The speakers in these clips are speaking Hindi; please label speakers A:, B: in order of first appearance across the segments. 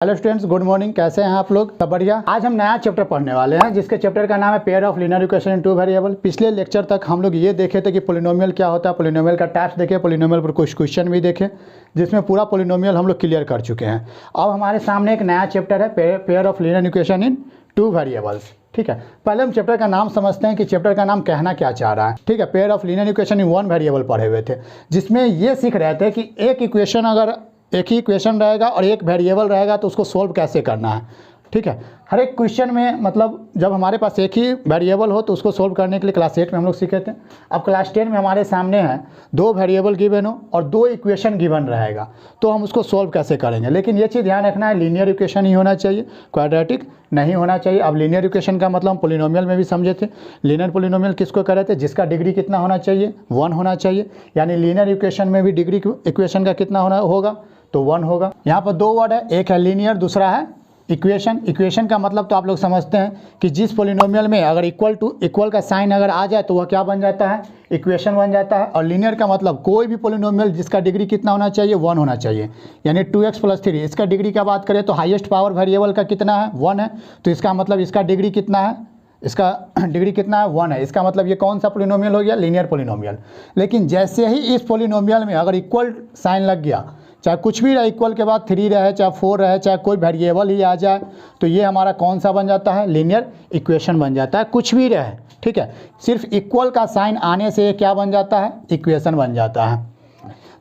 A: Hello students, good morning. कैसे हैं आप लोग? सब बढ़िया। आज हम नया चैप्टर पढ़ने वाले हैं जिसके चैप्टर का नाम है pair of linear equation in two variable. पिछले लेक्चर तक हम लोग ये देखे थे कि पोलिनोमियल क्या होता है, पोलिनोमियल का टाइप्स देखे, पोलिनोमियल पर कुछ क्वेश्चन भी देखे जिसमें पूरा पोलिनोमियल हम लोग क्लियर कर चुके हैं। अब हमारे सामने एक नया चैप्टर है pair of linear equation in two variables. ठीक है, पहले हम चैप्टर का नाम समझते हैं कि चैप्टर का नाम कहना क्या चाह रहा है। ठीक है, pair of linear equation in one variable पढ़े हुए थे जिसमें ये सीख रहे थे कि एक इक्वेशन अगर एक ही इक्वेशन रहेगा और एक वेरिएबल रहेगा तो उसको सोल्व कैसे करना है। ठीक है, हर एक क्वेश्चन में मतलब जब हमारे पास एक ही वेरिएबल हो तो उसको सोल्व करने के लिए क्लास 8 में हम लोग सीखे थे। अब क्लास 10 में हमारे सामने है दो वेरिएबल गिवन हो और दो इक्वेशन गिवन रहेगा तो हम उसको सोल्व कैसे करेंगे। लेकिन ये चीज़ ध्यान रखना है, लीनियर इक्वेशन ही होना चाहिए, क्वाड्रेटिक नहीं होना चाहिए। अब लीनियर इक्वेशन का मतलब हम पोलिनोमियल में भी समझे थे। लीनियर पोलिनोमियल किसको कह रहे थे? जिसका डिग्री कितना होना चाहिए? 1 होना चाहिए। यानी लीनियर इक्वेशन में भी डिग्री इक्वेशन का कितना होगा तो 1 होगा। यहाँ पर दो वर्ड है, एक है लीनियर, दूसरा है इक्वेशन। इक्वेशन का मतलब तो आप लोग समझते हैं कि जिस पोलिनोमियल में अगर इक्वल का साइन अगर आ जाए तो वह क्या बन जाता है? इक्वेशन बन जाता है। और लीनियर का मतलब कोई भी पोलिनोमियल जिसका डिग्री कितना होना चाहिए? 1 होना चाहिए। यानी 2x + 3 इसका डिग्री का बात करें तो हाईएस्ट पावर वेरिएबल का कितना है? 1 है। तो इसका मतलब इसका डिग्री कितना है? इसका डिग्री कितना है? 1 है। इसका मतलब ये कौन सा पोलिनोमियल हो गया? Linear polynomial. लेकिन जैसे ही इस पोलिनोमियल में अगर इक्वल साइन लग गया, चाहे कुछ भी रहे, इक्वल के बाद 3 रहे, चाहे 4 रहे, चाहे कोई वेरिएबल ही आ जाए, तो ये हमारा कौन सा बन जाता है? लीनियर इक्वेशन बन जाता है। कुछ भी रहे, ठीक है, सिर्फ इक्वल का साइन आने से ये क्या बन जाता है? इक्वेशन बन जाता है।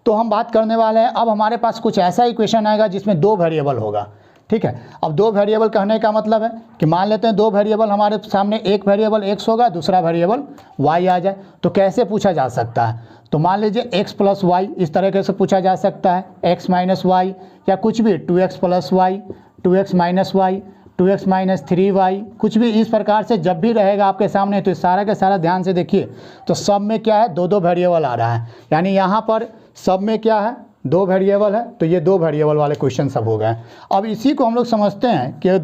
A: तो हम बात करने वाले हैं, अब हमारे पास कुछ ऐसा इक्वेशन आएगा जिसमें दो वेरिएबल होगा। ठीक है, अब दो वेरिएबल कहने का मतलब है कि मान लेते हैं दो वेरिएबल हमारे सामने, एक वेरिएबल x होगा, दूसरा वेरिएबल y आ जाए। तो कैसे पूछा जा सकता है? तो मान लीजिए x + y इस तरीके से पूछा जा सकता है, x - y, या कुछ भी 2x + y, 2x - y, 2x - 3y, कुछ भी इस प्रकार से जब भी रहेगा आपके सामने तो सारा का सारा ध्यान से देखिए तो सब में क्या है? दो वेरिएबल आ रहा है। यानी यहाँ पर सब में क्या है? दो वेरिएबल है। तो ये दो वेरिएबल वाले क्वेश्चन सब हो गए। अब इसी को हम लोग समझते हैं कि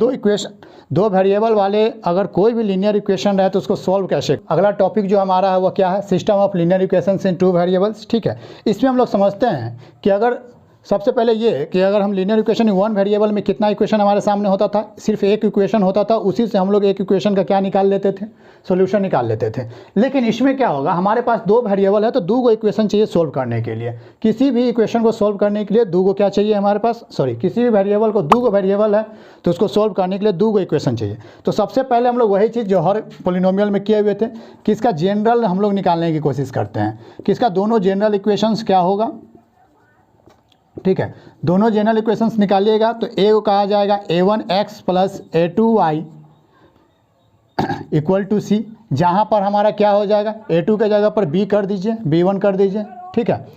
A: दो वेरिएबल वाले अगर कोई भी लीनियर इक्वेशन रहे तो उसको सॉल्व कैसे। अगला टॉपिक जो हमारा है वो क्या है? System of linear equations in two variables. ठीक है, इसमें हम लोग समझते हैं कि अगर सबसे पहले ये कि अगर हम लीनियर इक्वेशन वन वेरिएबल में कितना इक्वेशन हमारे सामने होता था? सिर्फ एक इक्वेशन होता था, उसी से हम लोग एक इक्वेशन का क्या निकाल लेते थे? सॉल्यूशन निकाल लेते थे। लेकिन इसमें क्या होगा? हमारे पास दो वेरिएबल है तो दो इक्वेशन चाहिए सोल्व करने के लिए। किसी भी इक्वेशन को सोल्व करने के लिए दो क्या चाहिए हमारे पास? किसी भी वेरिएबल को, दो वेरिएबल है तो उसको सोल्व करने के लिए दो इक्वेशन चाहिए। तो सबसे पहले हम लोग वही चीज़ जो हर पोलिनोमियल में किए हुए थे कि इसका जनरल हम लोग निकालने की कोशिश करते हैं कि इसका दोनों जनरल इक्वेशंस क्या होगा। ठीक है, दोनों जनरल इक्वेशंस निकालिएगा तो ए को कहा जाएगा a1x + a2y = c, जहाँ पर हमारा क्या हो जाएगा? a2 के जगह पर b कर दीजिए, b1 कर दीजिए। ठीक है,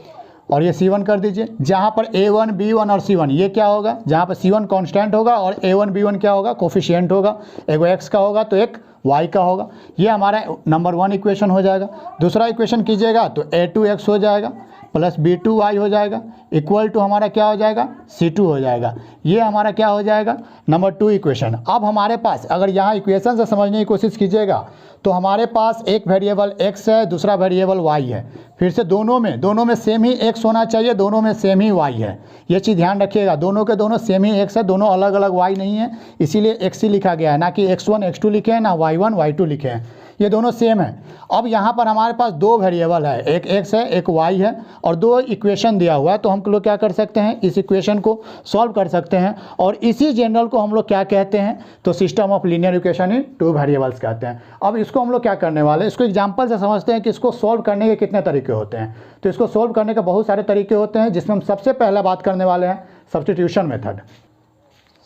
A: और ये c1 कर दीजिए, जहाँ पर a1 b1 और c1 ये क्या होगा? जहाँ पर c1 कांस्टेंट होगा और a1 b1 क्या होगा? कोफिशिएंट होगा। एक x का होगा तो एक y का होगा। ये हमारा नंबर 1 इक्वेशन हो जाएगा। दूसरा इक्वेशन कीजिएगा तो a2x हो जाएगा + b2y हो जाएगा इक्वल टू हमारा क्या हो जाएगा? c2 हो जाएगा। ये हमारा क्या हो जाएगा? Number 2 equation. अब हमारे पास अगर यहाँ इक्वेशन से समझने की कोशिश कीजिएगा तो हमारे पास एक वेरिएबल x है, दूसरा वेरिएबल y है। फिर से दोनों में सेम ही x होना चाहिए, दोनों में सेम ही y है। ये चीज़ ध्यान रखिएगा, दोनों के दोनों सेम ही x है, दोनों अलग अलग y नहीं है, इसीलिए x ही लिखा गया है, ना कि x1 x2 लिखे हैं, ना y1 y2 लिखे हैं। ये दोनों सेम है। अब यहाँ पर हमारे पास दो वेरिएबल है, एक x है एक y है और दो इक्वेशन दिया हुआ है। तो हम लोग क्या कर सकते हैं? इस इक्वेशन को सॉल्व कर सकते हैं और इसी जनरल को हम लोग क्या कहते हैं? तो system of linear equation in two variables कहते हैं। अब इसको हम लोग क्या करने वाले हैं? इसको एग्जाम्पल से समझते हैं कि इसको सॉल्व करने के कितने तरीके होते हैं। तो इसको सॉल्व करने के बहुत सारे तरीके होते हैं जिसमें हम सबसे पहला बात करने वाले हैं सब्स्टिट्यूशन मेथड।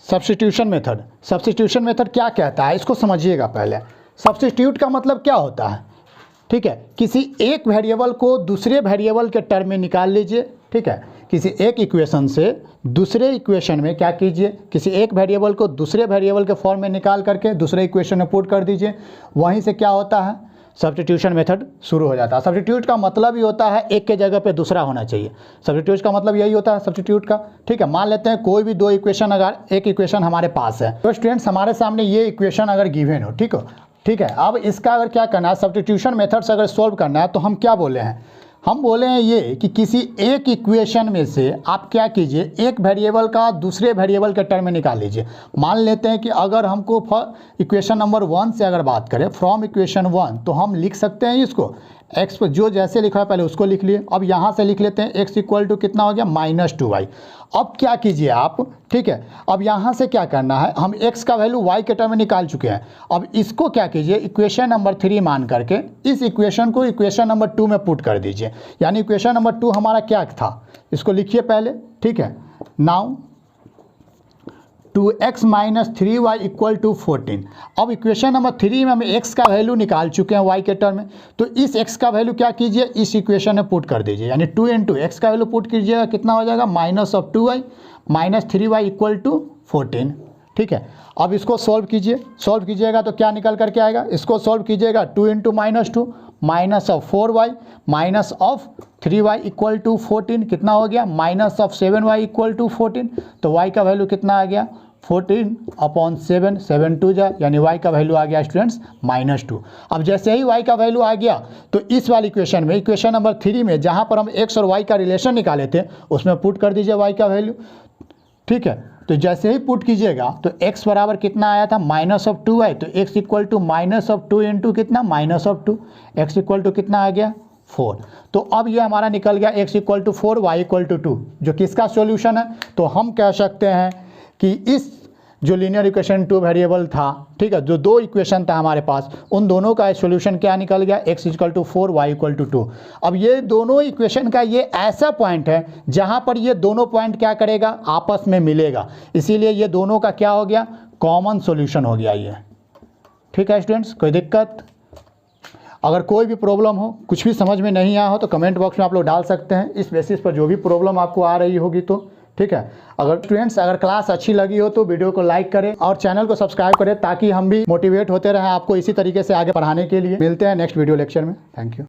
A: सब्स्टिट्यूशन मेथड क्या कहता है इसको समझिएगा पहले। सब्स्टिट्यूट का मतलब क्या होता है? ठीक है, किसी एक वेरिएबल को दूसरे वेरिएबल के टर्म में निकाल लीजिए। ठीक है, किसी एक इक्वेशन से दूसरे इक्वेशन में क्या कीजिए? किसी एक वेरिएबल को दूसरे वेरिएबल के फॉर्म में निकाल करके दूसरे इक्वेशन में पुट कर दीजिए। वहीं से क्या होता है? सब्स्टिट्यूशन मेथड शुरू हो जाता है। सब्स्टिट्यूट का मतलब ही होता है एक के जगह पे दूसरा होना चाहिए। सब्स्टिट्यूट का मतलब यही होता है सब्स्टिट्यूट का। ठीक है, मान लेते हैं कोई भी दो इक्वेशन, अगर एक इक्वेशन हमारे पास है तो स्टूडेंट्स हमारे सामने ये इक्वेशन अगर गिवन हो, ठीक है, अब इसका अगर क्या करना है? सब्स्टिट्यूशन मेथड से अगर सॉल्व करना है तो हम क्या बोले हैं? हम बोले हैं ये कि किसी एक इक्वेशन में से आप क्या कीजिए, एक वेरिएबल का दूसरे वेरिएबल के टर्म में निकाल लीजिए। मान लेते हैं कि अगर हमको इक्वेशन नंबर 1 से अगर बात करें, फ्रॉम इक्वेशन 1, तो हम लिख सकते हैं इसको x पर जो जैसे लिखा है पहले उसको लिख लिए। अब यहाँ से लिख लेते हैं x इक्वल टू कितना हो गया -2y। अब क्या कीजिए आप, ठीक है, अब यहाँ से क्या करना है, हम x का वैल्यू y के टर्म में निकाल चुके हैं। अब इसको क्या कीजिए, इक्वेशन नंबर 3 मान करके इस इक्वेशन को इक्वेशन नंबर 2 में पुट कर दीजिए। यानी इक्वेशन नंबर 2 हमारा क्या था, इसको लिखिए पहले, ठीक है। Now 2x - 3y = 14। अब इक्वेशन नंबर 3 में हम x का वैल्यू निकाल चुके हैं y के टर्म में, तो इस x का वैल्यू क्या कीजिए, इस इक्वेशन में पुट कर दीजिए। यानी 2 × x का वैल्यू पुट कीजिएगा, कितना हो जाएगा -2y - 3y = 14, ठीक है। अब इसको सॉल्व कीजिए, सॉल्व कीजिएगा तो क्या निकल करके आएगा, इसको सॉल्व कीजिएगा 2 × -2 -4y -3y = 14, कितना हो गया, -7y = 14। तो y का वैल्यू कितना आ गया, 14/7, 7 2 जा, यानी y का वैल्यू आ गया स्टूडेंट्स -2। अब जैसे ही y का वैल्यू आ गया तो इस वाली इक्वेशन में, इक्वेशन नंबर 3 में जहाँ पर हम x और y का रिलेशन निकाले थे उसमें पुट कर दीजिए y का वैल्यू, ठीक है। तो जैसे ही पुट कीजिएगा तो x बराबर कितना आया था, -2y, तो x इक्वल टू -2 इंटू कितना, -2, x इक्वल टू कितना आ गया, 4। तो अब ये हमारा निकल गया x equal to 4, y equal to 2, जो किसका सॉल्यूशन है। तो हम कह सकते हैं कि इस जो लीनियर इक्वेशन 2 वेरिएबल था, ठीक है, जो दो इक्वेशन था हमारे पास, उन दोनों का सॉल्यूशन क्या निकल गया, x equal to 4, y equal to 2। अब ये दोनों इक्वेशन का ये ऐसा पॉइंट है जहाँ पर ये दोनों पॉइंट क्या करेगा, आपस में मिलेगा, इसीलिए ये दोनों का क्या हो गया, कॉमन सॉल्यूशन हो गया ये, ठीक है स्टूडेंट्स। कोई दिक्कत, अगर कोई भी प्रॉब्लम हो, कुछ भी समझ में नहीं आया हो तो कमेंट बॉक्स में आप लोग डाल सकते हैं, इस बेसिस पर जो भी प्रॉब्लम आपको आ रही होगी तो, ठीक है। अगर स्टूडेंट्स अगर क्लास अच्छी लगी हो तो वीडियो को लाइक करें और चैनल को सब्सक्राइब करें, ताकि हम भी मोटिवेट होते रहें आपको इसी तरीके से आगे पढ़ाने के लिए। मिलते हैं नेक्स्ट वीडियो लेक्चर में, थैंक यू।